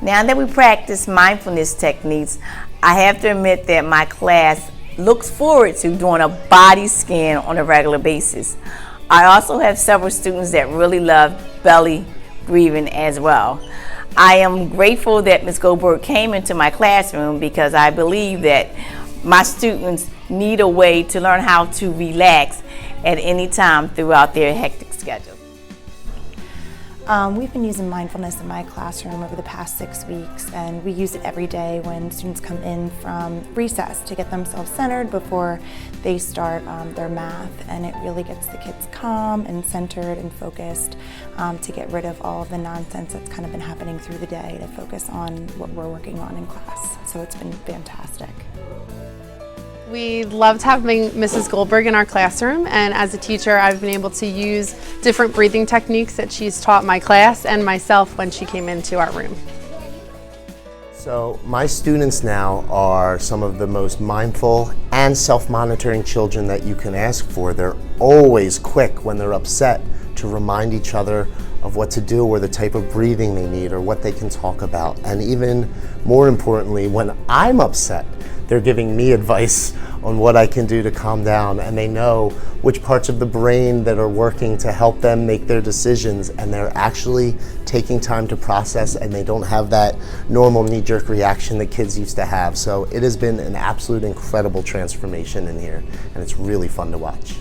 Now that we practice mindfulness techniques, I have to admit that my class looks forward to doing a body scan on a regular basis. I also have several students that really love belly breathing as well. I am grateful that Ms. Goldberg came into my classroom because I believe that my students need a way to learn how to relax at any time throughout their hectic schedule. We've been using mindfulness in my classroom over the past 6 weeks, and we use it every day when students come in from recess to get themselves centered before they start their math, and it really gets the kids calm and centered and focused to get rid of all of the nonsense that's kind of been happening through the day to focus on what we're working on in class. So it's been fantastic. We loved having Mrs. Goldberg in our classroom, and as a teacher I've been able to use different breathing techniques that she's taught my class and myself when she came into our room. So my students now are some of the most mindful and self-monitoring children that you can ask for. They're always quick when they're upset to remind each other of what to do or the type of breathing they need or what they can talk about. And even more importantly, when I'm upset, they're giving me advice on what I can do to calm down, and they know which parts of the brain that are working to help them make their decisions, and they're actually taking time to process, and they don't have that normal knee-jerk reaction that kids used to have. So it has been an absolute incredible transformation in here, and it's really fun to watch.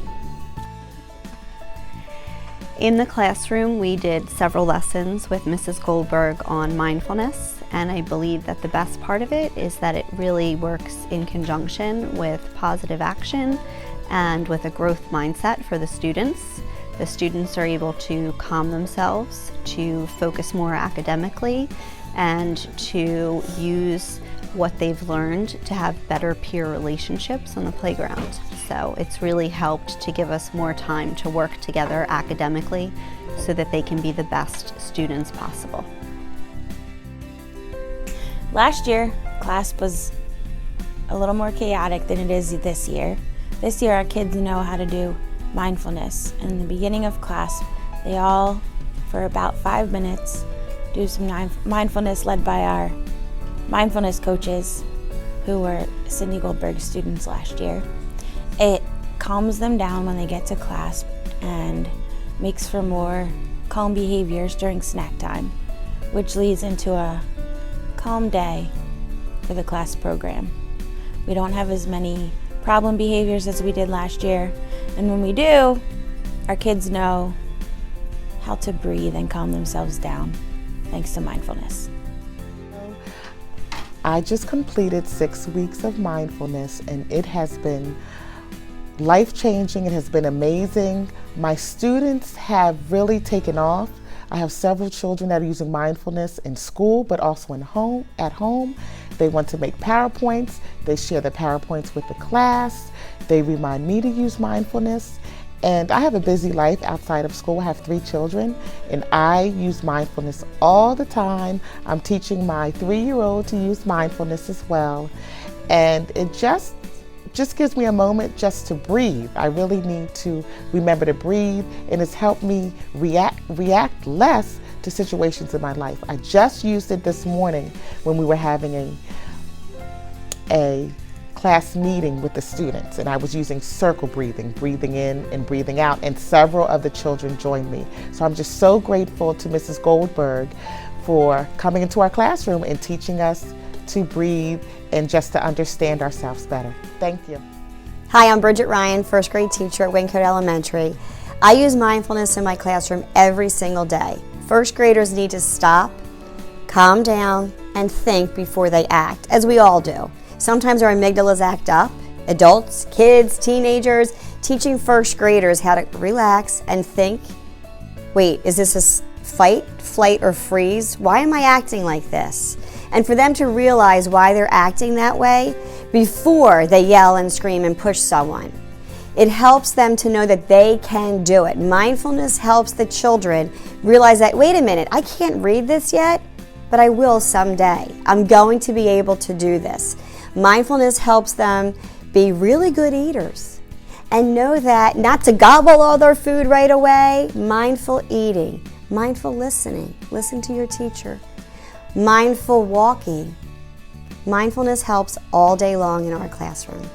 In the classroom, we did several lessons with Mrs. Goldberg on mindfulness, and I believe that the best part of it is that it really works in conjunction with positive action and with a growth mindset for the students. The students are able to calm themselves, to focus more academically, and to use what they've learned to have better peer relationships on the playground. So it's really helped to give us more time to work together academically so that they can be the best students possible. Last year, class was a little more chaotic than it is this year. This year, our kids know how to do mindfulness. And in the beginning of class, they all, for about 5 minutes, do some mindfulness led by our mindfulness coaches, who were Cindy Goldberg students last year. It calms them down when they get to class and makes for more calm behaviors during snack time, which leads into a calm day for the class program. We don't have as many problem behaviors as we did last year, and when we do, our kids know how to breathe and calm themselves down thanks to mindfulness. I just completed 6 weeks of mindfulness, and it has been life-changing. It has been amazing. My students have really taken off. I have several children that are using mindfulness in school, but also at home. They want to make PowerPoints. They share the PowerPoints with the class. They remind me to use mindfulness. And I have a busy life outside of school. I have 3 children, and I use mindfulness all the time. I'm teaching my 3-year-old to use mindfulness as well. And it just gives me a moment just to breathe. I really need to remember to breathe, and it's helped me react less to situations in my life. I just used it this morning when we were having a class meeting with the students, and I was using circle breathing, breathing in and breathing out, and several of the children joined me. So I'm just so grateful to Mrs. Goldberg for coming into our classroom and teaching us to breathe and just to understand ourselves better. Thank you. Hi, I'm Bridget Ryan, first grade teacher at Wyncote Elementary. I use mindfulness in my classroom every single day. First graders need to stop, calm down, and think before they act, as we all do. Sometimes our amygdalas act up. Adults, kids, teenagers, teaching first graders how to relax and think, wait, is this a fight, flight, or freeze? Why am I acting like this? And for them to realize why they're acting that way before they yell and scream and push someone. It helps them to know that they can do it. Mindfulness helps the children realize that, wait a minute, I can't read this yet, but I will someday. I'm going to be able to do this. Mindfulness helps them be really good eaters and know that not to gobble all their food right away. Mindful eating, mindful listening. Listen to your teacher. Mindful walking. Mindfulness helps all day long in our classroom.